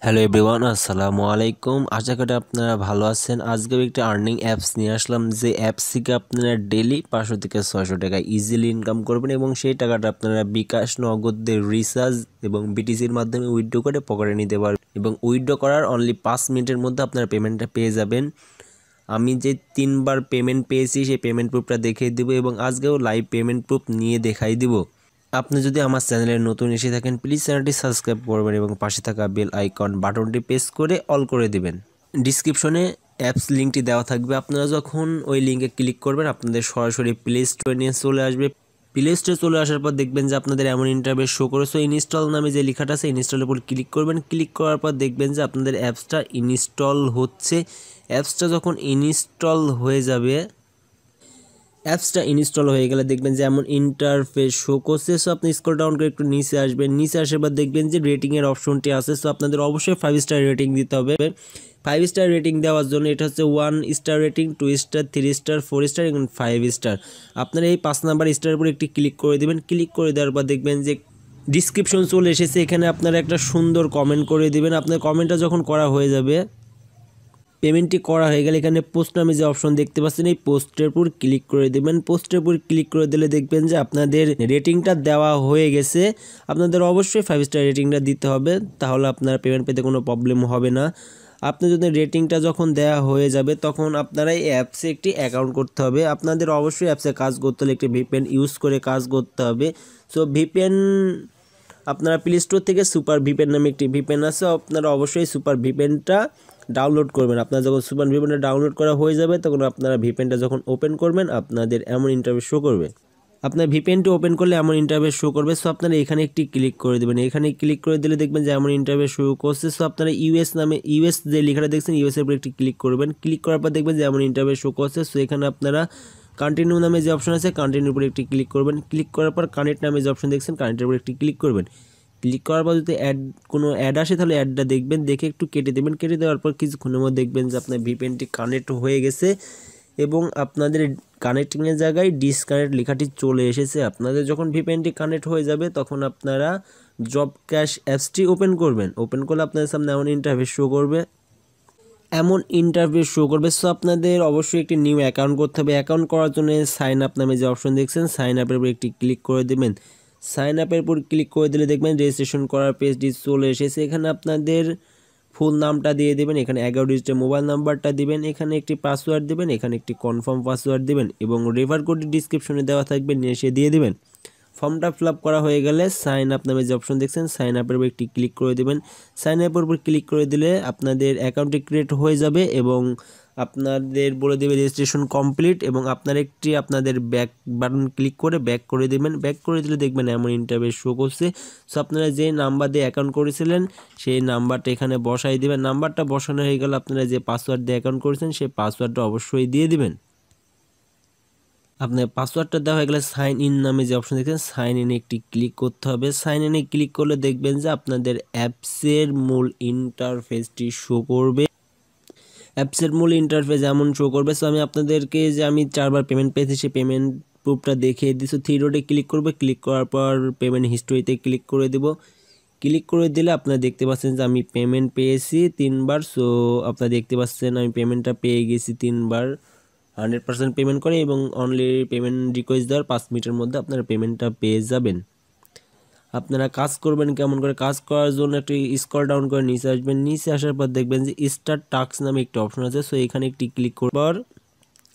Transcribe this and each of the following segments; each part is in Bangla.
হ্যালো এভরিওয়ান, আসসালামু আলাইকুম। আশা করি আপনারা ভালো আছেন। আজকেও একটি আর্নিং অ্যাপস নিয়ে আসলাম, যে অ্যাপস থেকে আপনারা ডেলি 500 থেকে 600 টাকা ইজিলি ইনকাম করবেন এবং সেই টাকাটা আপনারা বিকাশ, নগদের রিচার্জ এবং বিটিসির মাধ্যমে উইথড্র করে পকেটে নিতে পারবেন এবং উইথড্র করার অনলি 5 মিনিটের মধ্যে আপনারা পেমেন্টটা পেয়ে যাবেন। আমি যে 3বার পেমেন্ট পেয়েছি সেই পেমেন্ট প্রুফটা দেখিয়ে দিব এবং আজকেও লাইভ পেমেন্ট প্রুফ নিয়ে দেখাই দিব। আপনি যদি আমার চ্যানেলে নতুন এসে থাকেন, প্লিজ চ্যানেলটি সাবস্ক্রাইব করবেন এবং পাশে থাকা বেল আইকন বাটনটি প্রেস করে অল করে দিবেন। ডিসক্রিপশনে অ্যাপস লিঙ্কটি দেওয়া থাকবে। আপনারা যখন ওই লিঙ্কে ক্লিক করবেন আপনাদের সরাসরি প্লে স্টোরে নিয়ে চলে আসবে। প্লে স্টোরে চলে আসার পর দেখবেন যে আপনাদের এমন ইন্টারফেস শো করে। সো ইনস্টল নামে যে লেখাটা আছে ইনস্টলের উপর ক্লিক করবেন। ক্লিক করার পর দেখবেন যে আপনাদের অ্যাপসটা ইনস্টল হচ্ছে। অ্যাপসটা যখন ইনস্টল হয়ে যাবে, অ্যাপসটা ইনস্টল হয়ে গেলে দেখবেন যে এমন ইন্টারফেস শো করছে। সো আপনি স্ক্রল ডাউন করে একটু নিচে আসবেন। নিচে আসার পর দেখবেন যে রেটিংয়ের অপশনটি আছে। সো আপনাদের অবশ্যই 5 স্টার রেটিং দিতে হবে। 5 স্টার রেটিং দেওয়ার জন্য এটা হচ্ছে 1 star rating, 2 star, 3 star, 4 star এবং 5 স্টার। আপনারা এই 5 নাম্বার স্টারের উপর একটি ক্লিক করে দেবেন। ক্লিক করে দেওয়ার পর দেখবেন যে ডিসক্রিপশন চলে এসেছে। এখানে আপনারা একটা সুন্দর কমেন্ট করে দেবেন। আপনার কমেন্টটা যখন করা হয়ে যাবে, পেমেন্টটি করা হয়ে গেলে এখানে পোস্ট নামে যে অপশন দেখতে পাচ্ছেন এই পোস্টের উপর ক্লিক করে দেবেন। পোস্টের উপর ক্লিক করে দিলে দেখবেন যে আপনাদের রেটিংটা দেওয়া হয়ে গেছে। আপনাদের অবশ্যই 5 স্টার রেটিংটা দিতে হবে, তাহলে আপনার পেমেন্ট পেতে কোনো প্রবলেম হবে না। আপনি যদি রেটিংটা যখন দেওয়া হয়ে যাবে তখন আপনারা এই অ্যাপসে একটি অ্যাকাউন্ট করতে হবে। আপনাদের অবশ্যই অ্যাপসে কাজ করতে হলে একটি ভিপিএন ইউজ করে কাজ করতে হবে। সো ভিপিএন আপনারা প্লে স্টোর থেকে সুপার ভিপিএন নামে একটি ভিপিএন আছে, আপনারা অবশ্যই সুপার ভিপিএনটা ডাউনলোড করবেন। আপনার যখন সুপার ভিপিএনটা ডাউনলোড করা হয়ে যাবে তখন আপনারা ভিপিএনটা যখন ওপেন করবেন আপনাদের এমন ইন্টারফেস শো করবে। আপনার ভিপিএনটি ওপেন করলে এমন ইন্টারফেস শো করবে। সো আপনারা এখানে একটি ক্লিক করে দেবেন। এখানে ক্লিক করে দিলে দেখবেন যে এমন ইন্টারফেস শো করছে। সো আপনারা ইউএস যে লেখাটা দেখছেন ইউএস এর উপর একটি ক্লিক করবেন। ক্লিক করার পর দেখবেন যে এমন ইন্টারফেস শো করছে। সো এখানে আপনারা কন্টিনিউ নামে যে অপশন আছে কন্টিনিউর উপর একটি ক্লিক করবেন। ক্লিক করার পর কানেক্ট নামে যে অপশন দেখছেন কানেক্টের উপর একটি ক্লিক করবেন। ক্লিক করার পর যদি কোনো অ্যাড আসে তাহলে অ্যাডটা দেখবেন, দেখে একটু কেটে দেবেন। কেটে দেওয়ার পর কিছুক্ষণের মধ্যে দেখবেন যে আপনার ভিপিএনটি কানেক্ট হয়ে গেছে এবং আপনাদের কানেক্টিংয়ের জায়গায় ডিসকানেক্ট লেখাটি চলে এসেছে। আপনাদের যখন ভিপিএনটি কানেক্ট হয়ে যাবে তখন আপনারা জব ক্যাশ অ্যাপসটি ওপেন করবেন। ওপেন করলে আপনাদের সামনে এমন ইন্টারফেস শো করবে। সো আপনাদের অবশ্যই একটি নিউ অ্যাকাউন্ট করতে হবে। অ্যাকাউন্ট করার জন্য সাইন আপ নামে যে অপশন দেখছেন সাইন আপের উপর একটি ক্লিক করে দেবেন। সাইন আপের উপর ক্লিক করে দিলে দেখবেন রেজিস্ট্রেশন করার পেজটি চলে এসেছে। এখানে আপনাদের ফুল নামটা দিয়ে দেবেন, এখানে 11 ডিজিটের মোবাইল নাম্বারটা দিবেন, এখানে একটি পাসওয়ার্ড দিবেন, এখানে একটি কনফার্ম পাসওয়ার্ড দিবেন এবং রেফার কোডটি ডিসক্রিপশনে দেওয়া থাকবে, নিয়ে এসে দিয়ে দিবেন। ফর্মটা ফিল আপ করা হয়ে গেলে সাইন আপ নামে যে অপশন দেখছেন সাইন আপের উপর একটি ক্লিক করে দেবেন। সাইন আপের উপর ক্লিক করে দিলে আপনাদের অ্যাকাউন্টটি ক্রিয়েট হয়ে যাবে এবং আপনাদের বলে দেবে রেজিস্ট্রেশন কমপ্লিট এবং আপনাদের ব্যাক বাটন ক্লিক করে ব্যাক করে দেবেন। ব্যাক করে দিলে দেখবেন এমন ইন্টারফেস শো করছে। সো আপনারা যে নাম্বার দিয়ে অ্যাকাউন্ট করেছিলেন সেই নাম্বারটা এখানে বসাই দেবেন। নাম্বারটা বসানো হয়ে গেলে আপনারা যে পাসওয়ার্ড দিয়ে অ্যাকাউন্ট করেছেন সেই পাসওয়ার্ডটা অবশ্যই দিয়ে দিবেন। আপনার পাসওয়ার্ডটা দেওয়া হয়ে গেলে সাইন ইন নামে যে অপশন দেখছেন সাইন ইনে একটি ক্লিক করতে হবে। সাইন ইনে ক্লিক করলে দেখবেন যে আপনাদের অ্যাপসের মূল ইন্টারফেসটি শো করবে। অ্যাপসের মূল ইন্টারফেস এমন শো করবে। সো আমি আপনাদেরকে যে আমি 4বার পেমেন্ট পেয়েছি সেই পেমেন্ট প্রুফটা দেখিয়ে দিচ্ছি। 3 ডটে ক্লিক করবে, ক্লিক করার পর পেমেন্ট হিস্টোরিতে ক্লিক করে দেব। ক্লিক করে দিলে আপনারা দেখতে পাচ্ছেন যে আমি পেমেন্ট পেয়েছি 3বার। সো আপনারা দেখতে পাচ্ছেন আমি পেমেন্টটা পেয়ে গেছি 3বার 100% পেমেন্ট করে এবং অনলি পেমেন্ট রিকোয়েস্ট দেওয়ার 5 মিনিটের মধ্যে আপনারা পেমেন্টটা পেয়ে যাবেন। আপনারা কাজ করবেন কেমন করে, কাজ করার জন্য একটু স্ক্রল ডাউন করে নিচে আসবেন। নিচে আসার পর দেখবেন যে স্টার্ট টাস্ক নামে একটি অপশন আছে। সো এখানে একটি ক্লিক করার পর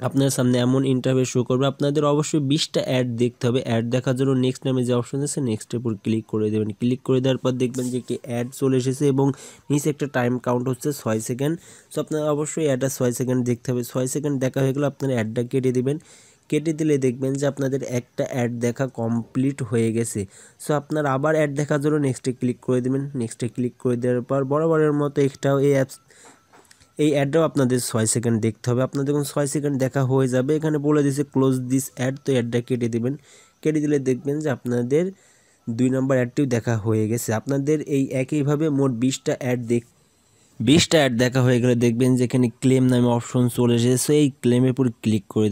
আপনার সামনে এমন ইন্টারফেস শো করবে। আপনাদের অবশ্যই 20টা অ্যাড দেখতে হবে। অ্যাড দেখার জন্য নেক্সট নামে যে অপশন আছে নেক্সটের উপর ক্লিক করে দেবেন। ক্লিক করে দেওয়ার পর দেখবেন যে একটি অ্যাড চলে এসেছে এবং নিচে একটা টাইম কাউন্ট হচ্ছে 6 সেকেন্ড। সো আপনারা অবশ্যই অ্যাডটা 6 সেকেন্ড দেখতে হবে। 6 সেকেন্ড দেখা হয়ে গেলে আপনারা অ্যাডটা কেটে দেবেন। কেটে দিলে দেখবেন যে আপনাদের একটা অ্যাড দেখা কমপ্লিট হয়ে গেছে। সো আপনারা আবার অ্যাড দেখার জন্য নেক্সটে ক্লিক করে দেবেন। নেক্সটে ক্লিক করে দেওয়ার পর বরাবরের মতো একটাও এই অ্যাডটাও আপনাদের 6 সেকেন্ড দেখতে হবে। আপনাদের যখন 6 সেকেন্ড দেখা হয়ে যাবে এখানে বলে দিয়েছে ক্লোজ দিস অ্যাড, তো অ্যাডটা কেটে দেবেন। কেটে দিলে দেখবেন যে আপনাদের 2 নম্বর অ্যাডটিও দেখা হয়ে গেছে। আপনাদের এই একইভাবে মোট 20টা অ্যাড দেখা হয়ে গেলে দেখবেন যে এখানে ক্লেম নামে অপশন চলে এসেছে। এই ক্লেমের উপর ক্লিক করে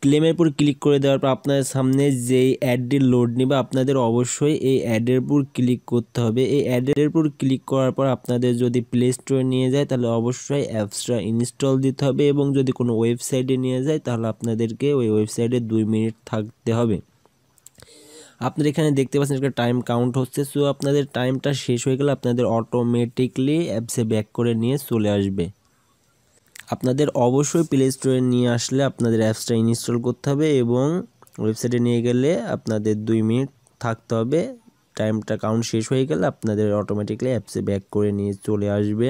ক্লেমের উপর ক্লিক করে দেওয়ার পর আপনাদের সামনে যেই অ্যাডটি লোড নেবে আপনাদের অবশ্যই এই অ্যাডের উপর ক্লিক করতে হবে। এই অ্যাডের উপর ক্লিক করার পর আপনাদের যদি প্লে স্টোরে নিয়ে যায় তাহলে অবশ্যই অ্যাপসটা ইনস্টল দিতে হবে, এবং যদি কোনো ওয়েবসাইটে নিয়ে যায় তাহলে আপনাদেরকে ওই ওয়েবসাইটে 2 মিনিট থাকতে হবে। আপনারা এখানে দেখতে পাচ্ছেন একটা টাইম কাউন্ট হচ্ছে। সো আপনাদের টাইমটা শেষ হয়ে গেলে আপনাদের অটোমেটিকলি অ্যাপসে ব্যাক করে নিয়ে চলে আসবে। আপনাদের অবশ্যই প্লে স্টোরে নিয়ে আসলে আপনাদের অ্যাপসটা ইনস্টল করতে হবে এবং ওয়েবসাইটে নিয়ে গেলে আপনাদের 2 মিনিট থাকতে হবে। টাইমটা কাউন্ট শেষ হয়ে গেলে আপনাদের অটোমেটিকলি অ্যাপসে ব্যাক করে নিয়ে চলে আসবে।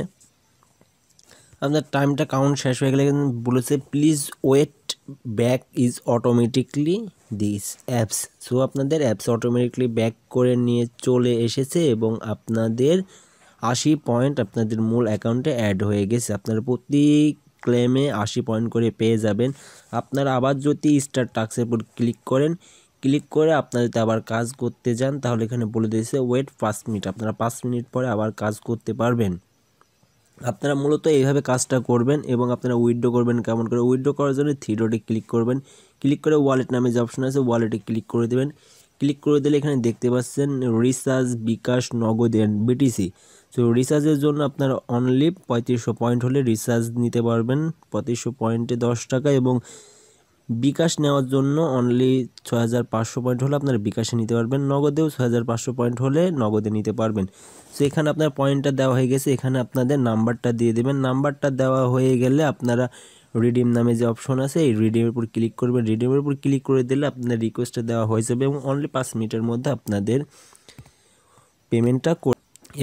আপনার টাইমটা কাউন্ট শেষ হয়ে গেলে বলেছে please wait back is automatically this apps. So আপনাদের অ্যাপস অটোমেটিকলি ব্যাক করে নিয়ে চলে এসেছে এবং আপনাদের 80 পয়েন্ট আপনাদের মূল অ্যাকাউন্টে অ্যাড হয়ে গেছে। আপনারা প্রতি ক্লেমে 80 পয়েন্ট করে পেয়ে যাবেন। আপনারা আবার যদি স্টার্ট টাস্কের উপর ক্লিক করেন, ক্লিক করে আপনারা যদি আবার কাজ করতে যান তাহলে এখানে বলে দিয়েছে ওয়েট 5 মিনিট। আপনারা 5 মিনিট পরে আবার কাজ করতে পারবেন। আপনারা মূলত এইভাবে কাজটা করবেন এবং আপনারা উইথড্র করবেন। কেমন করে উইথড্র করার জন্য 3 ডটে ক্লিক করবেন, ক্লিক করে ওয়ালেট নামে যে অপশন আছে ওয়ালেটে ক্লিক করে দেবেন। ক্লিক করে দিলে এখানে দেখতে পাচ্ছেন রিচার্জ, বিকাশ, নগদ এন্ড বিটিসি। সো রিচার্জের জন্য আপনারা অনলি 3500 পয়েন্ট হলে রিচার্জ নিতে পারবেন 3500 পয়েন্টে 10 টাকা, এবং বিকাশ নেওয়ার জন্য অনলি 6500 পয়েন্ট হলে আপনারা বিকাশে নিতে পারবেন, নগদেও 6500 পয়েন্ট হলে নগদে নিতে পারবেন। সো এখানে আপনার পয়েন্টটা দেওয়া হয়ে গেছে, এখানে আপনাদের নাম্বারটা দিয়ে দেবেন। নাম্বারটা দেওয়া হয়ে গেলে আপনারা রিডিম নামে যে অপশন আছে এই রিডিমের উপর ক্লিক করবেন। রিডিমের উপর ক্লিক করে দিলে আপনার রিকোয়েস্টটা দেওয়া হয়ে যাবে এবং অনলি 5 মিনিটের মধ্যে আপনাদের পেমেন্টটা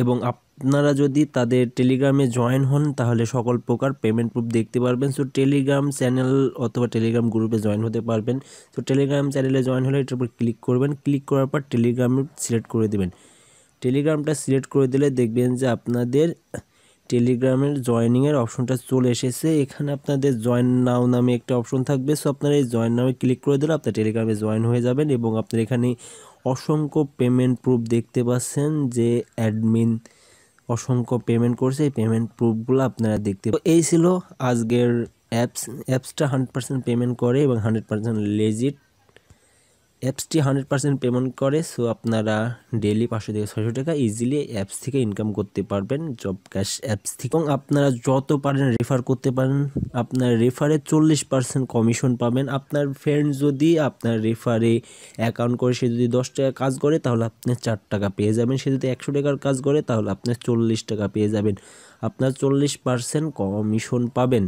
এবং আপনারা যদি তাদের টেলিগ্রামে জয়েন হন তাহলে সকল প্রকার পেমেন্ট প্রুফ দেখতে পারবেন। সো টেলিগ্রাম চ্যানেল অথবা টেলিগ্রাম গ্রুপে জয়েন হতে পারবেন। তো টেলিগ্রাম চ্যানেলে জয়েন হলে এটার উপর ক্লিক করবেন, ক্লিক করার পর টেলিগ্রাম সিলেক্ট করে দেবেন। টেলিগ্রামটা সিলেক্ট করে দিলে দেখবেন যে আপনাদের টেলিগ্রামের জয়েনিংয়ের অপশনটা চলে এসেছে। এখানে আপনাদের জয়েন নাও নামে একটা অপশন থাকবে। সো আপনারা এই জয়েন নামে ক্লিক করে দিলে আপনার টেলিগ্রামে জয়েন হয়ে যাবেন এবং আপনার এখানে অসংখ্য পেমেন্ট প্রুফ দেখতে পাচ্ছেন যে অ্যাডমিন অসংখ্য পেমেন্ট করছে। এই পেমেন্ট প্রুফগুলো আপনারা দেখতে। তো এই ছিল আজকের অ্যাপসটা 100% পেমেন্ট করে এবং 100% লেজিট। অ্যাপসটি 100% পেমেন্ট করে। সো আপনারা ডেইলি 500 থেকে 600 টাকা ইজিলি অ্যাপস থেকে ইনকাম করতে পারবেন জব ক্যাশ অ্যাপস থেকে। এবং আপনারা যত পারেন রেফার করতে পারেন, আপনার রেফারে 40% কমিশন পাবেন। আপনার ফ্রেন্ড যদি আপনার রেফারে অ্যাকাউন্ট করে সে যদি 10 টাকা কাজ করে তাহলে আপনি 4 টাকা পেয়ে যাবেন। সে যদি 100 টাকার কাজ করে তাহলে আপনি 40 টাকা পেয়ে যাবেন। আপনার 40% কমিশন পাবেন।